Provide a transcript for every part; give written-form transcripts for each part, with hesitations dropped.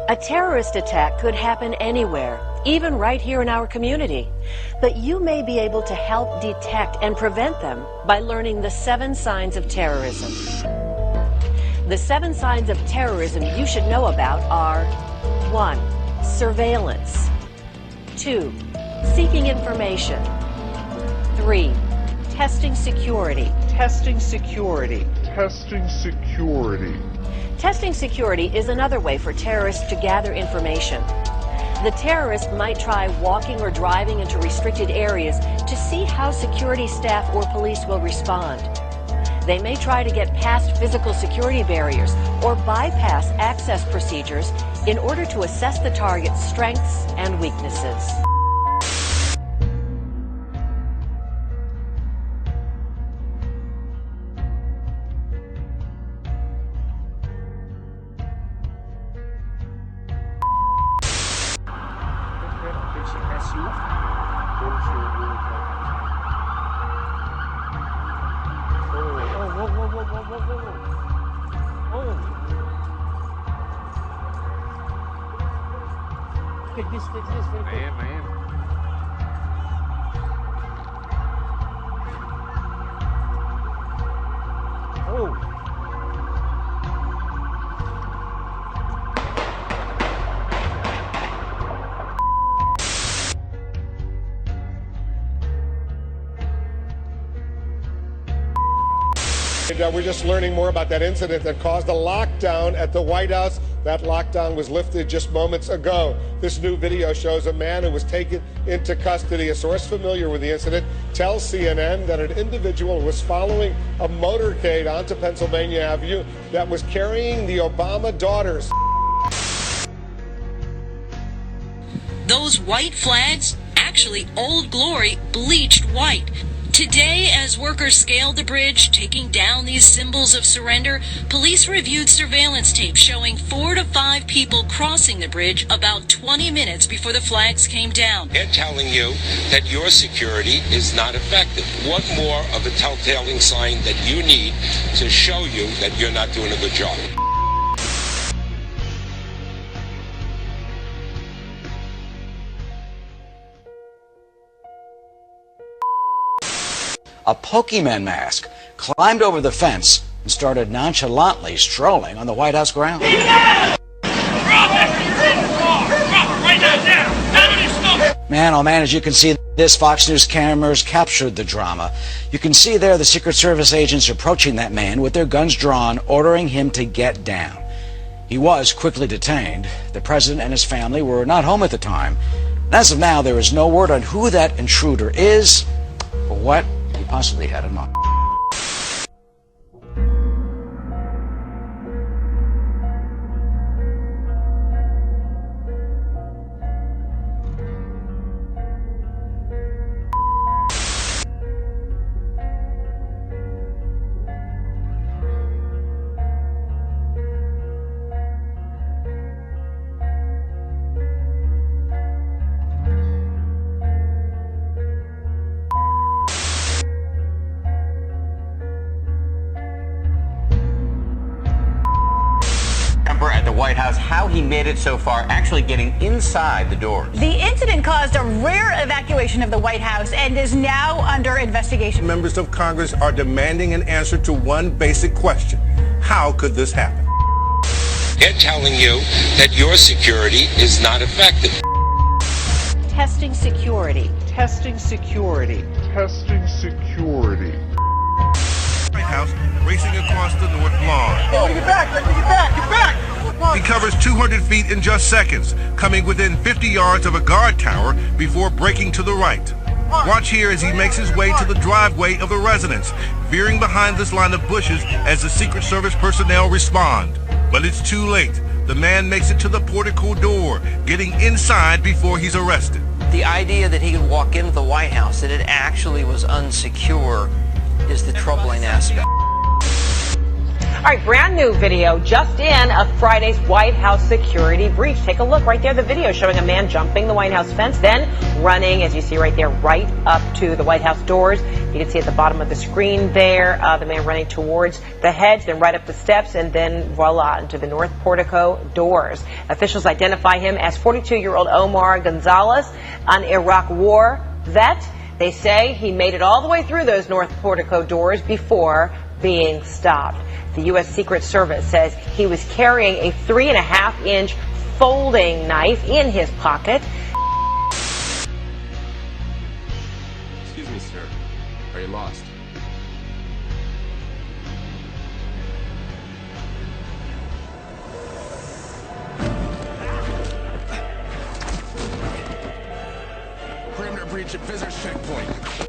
A terrorist attack could happen anywhere, even right here in our community. But you may be able to help detect and prevent them by learning the 7 signs of terrorism. The 7 signs of terrorism you should know about are 1. Surveillance. 2. Seeking information. 3. Testing security. Testing security. Testing security. Testing security is another way for terrorists to gather information. The terrorist might try walking or driving into restricted areas to see how security staff or police will respond. They may try to get past physical security barriers or bypass access procedures in order to assess the target's strengths and weaknesses. Take this very quick. I am. Oh. We're just learning more about that incident that caused a lockdown at the White House. That lockdown was lifted just moments ago. This new video shows a man who was taken into custody. A source familiar with the incident tells CNN that an individual was following a motorcade onto Pennsylvania Avenue that was carrying the Obama daughters. Those white flags, actually Old Glory, bleached white. Today, as workers scaled the bridge, taking down these symbols of surrender, police reviewed surveillance tape showing 4 to 5 people crossing the bridge about 20 minutes before the flags came down. They're telling you that your security is not effective. What more of a telltale sign that you need to show you that you're not doing a good job? A Pokemon mask climbed over the fence and started nonchalantly strolling on the White House grounds. Man, oh man, as you can see, this Fox News cameras captured the drama. You can see there the Secret Service agents approaching that man with their guns drawn, ordering him to get down. He was quickly detained. The president and his family were not home at the time. And as of now, there is no word on who that intruder is or what he possibly had in mind. At the White House, how he made it so far, actually getting inside the doors. The incident caused a rare evacuation of the White House and is now under investigation. Members of Congress are demanding an answer to one basic question. How could this happen? They're telling you that your security is not effective. Testing security. Testing security. Testing security. White House racing across the North Lawn. Oh, get back! Let me get back! Get back! He covers 200 feet in just seconds, coming within 50 yards of a guard tower before breaking to the right. Watch here as he makes his way to the driveway of the residence, veering behind this line of bushes as the Secret Service personnel respond. But it's too late. The man makes it to the portico door, getting inside before he's arrested. The idea that he could walk into the White House, that it actually was unsecure, is the troubling aspect. All right, brand new video just in of Friday's White House security breach. Take a look right there, the video showing a man jumping the White House fence, then running, as you see right there, right up to the White House doors. You can see at the bottom of the screen there, the man running towards the hedge, then right up the steps, and then voila, into the north portico doors. Officials identify him as 42-year-old Omar Gonzalez, an Iraq war vet. They say he made it all the way through those north portico doors before being stopped. The U.S. Secret Service says he was carrying a 3.5-inch folding knife in his pocket. Excuse me, sir. Are you lost? Perimeter breach at visitors checkpoint.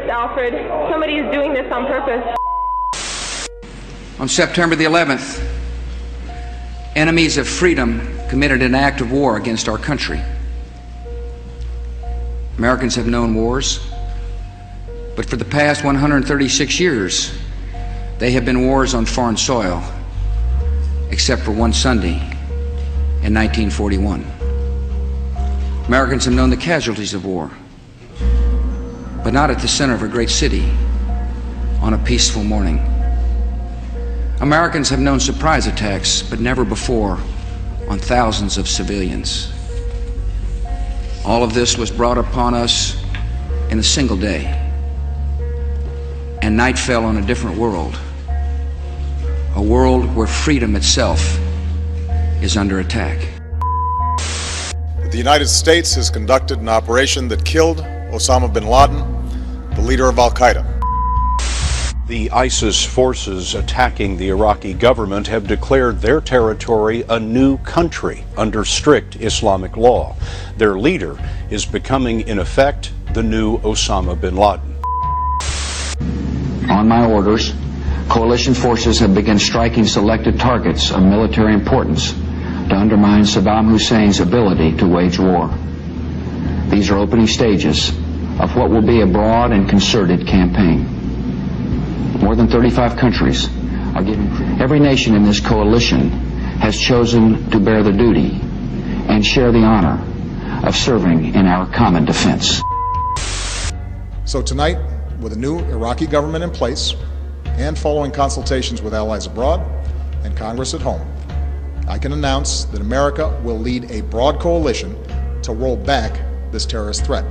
Alfred. Somebody is doing this on purpose. On September the 11th, enemies of freedom committed an act of war against our country. Americans have known wars, but for the past 136 years, they have been wars on foreign soil, except for one Sunday in 1941. Americans have known the casualties of war, but not at the center of a great city on a peaceful morning. Americans have known surprise attacks, but never before on thousands of civilians. All of this was brought upon us in a single day, and night fell on a different world, a world where freedom itself is under attack. The United States has conducted an operation that killed Osama bin Laden, the leader of Al-Qaeda. The ISIS forces attacking the Iraqi government have declared their territory a new country under strict Islamic law. Their leader is becoming, in effect, the new Osama bin Laden. On my orders, coalition forces have begun striking selected targets of military importance to undermine Saddam Hussein's ability to wage war. These are opening stages of what will be a broad and concerted campaign. More than 35 countries are giving. Every nation in this coalition has chosen to bear the duty and share the honor of serving in our common defense. So tonight, with a new Iraqi government in place and following consultations with allies abroad and Congress at home, I can announce that America will lead a broad coalition to roll back this terrorist threat.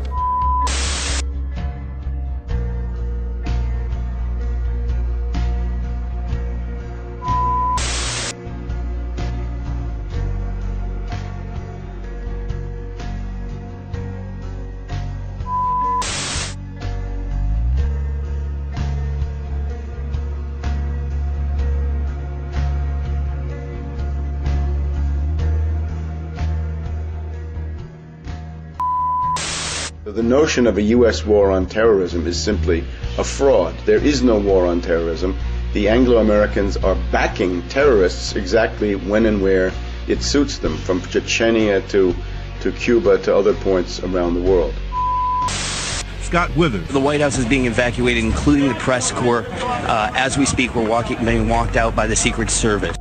The notion of a U.S. war on terrorism is simply a fraud. There is no war on terrorism. The Anglo-Americans are backing terrorists exactly when and where it suits them, from Chechnya to Cuba to other points around the world. Scott Withers. The White House is being evacuated, including the press corps. As we speak, we're being walked out by the Secret Service.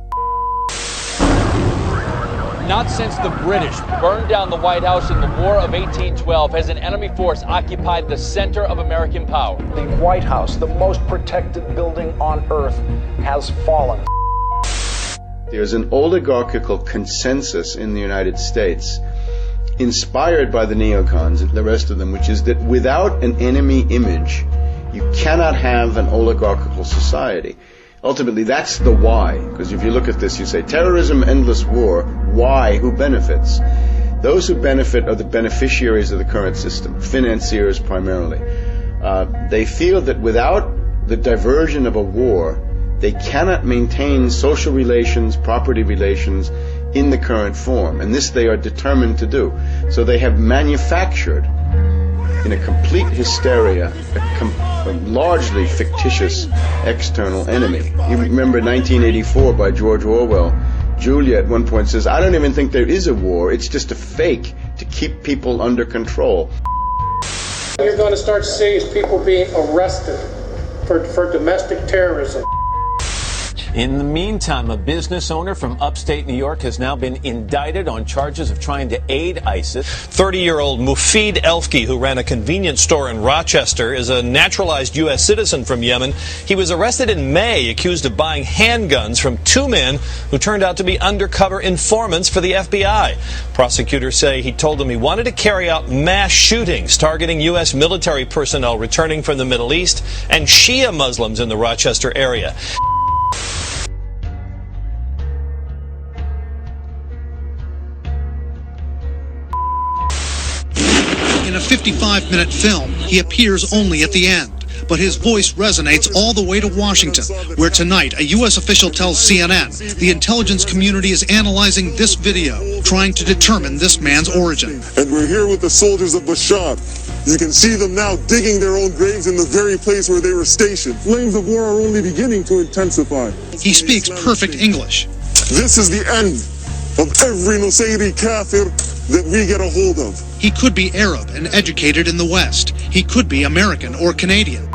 Not since the British burned down the White House in the War of 1812 has an enemy force occupied the center of American power. The White House, the most protected building on earth, has fallen. There's an oligarchical consensus in the United States, inspired by the neocons and the rest of them, which is that without an enemy image, you cannot have an oligarchical society. Ultimately, that's the why, because if you look at this, you say, terrorism, endless war, why, who benefits? Those who benefit are the beneficiaries of the current system, financiers primarily. They feel that without the diversion of a war, they cannot maintain social relations, property relations in the current form, and this they are determined to do. So they have manufactured, in a complete hysteria, a largely fictitious external enemy. You remember 1984 by George Orwell. Julia at one point says, I don't even think there is a war, it's just a fake to keep people under control. What you're going to start to see is people being arrested for domestic terrorism. In the meantime, a business owner from upstate New York has now been indicted on charges of trying to aid ISIS. 30-year-old Mufid Elfki, who ran a convenience store in Rochester, is a naturalized U.S. citizen from Yemen. He was arrested in May, accused of buying handguns from two men who turned out to be undercover informants for the FBI. Prosecutors say he told them he wanted to carry out mass shootings targeting U.S. military personnel returning from the Middle East and Shia Muslims in the Rochester area. In a 55-minute film, he appears only at the end, but his voice resonates all the way to Washington, where tonight a U.S. official tells CNN the intelligence community is analyzing this video, trying to determine this man's origin. And we're here with the soldiers of Bashar. You can see them now digging their own graves in the very place where they were stationed. Flames of war are only beginning to intensify. He speaks perfect English. This is the end of every Nusayri kafir that we get a hold of. He could be Arab and educated in the West. He could be American or Canadian.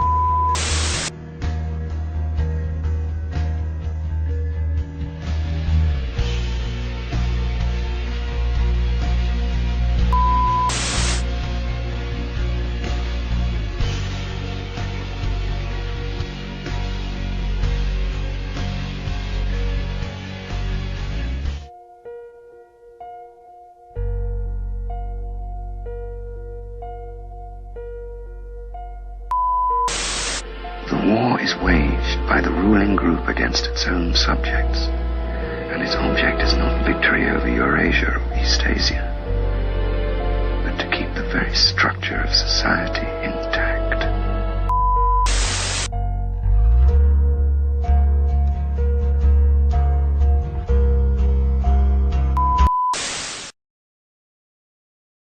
War is waged by the ruling group against its own subjects, and its object is not victory over Eurasia or Eastasia, but to keep the very structure of society in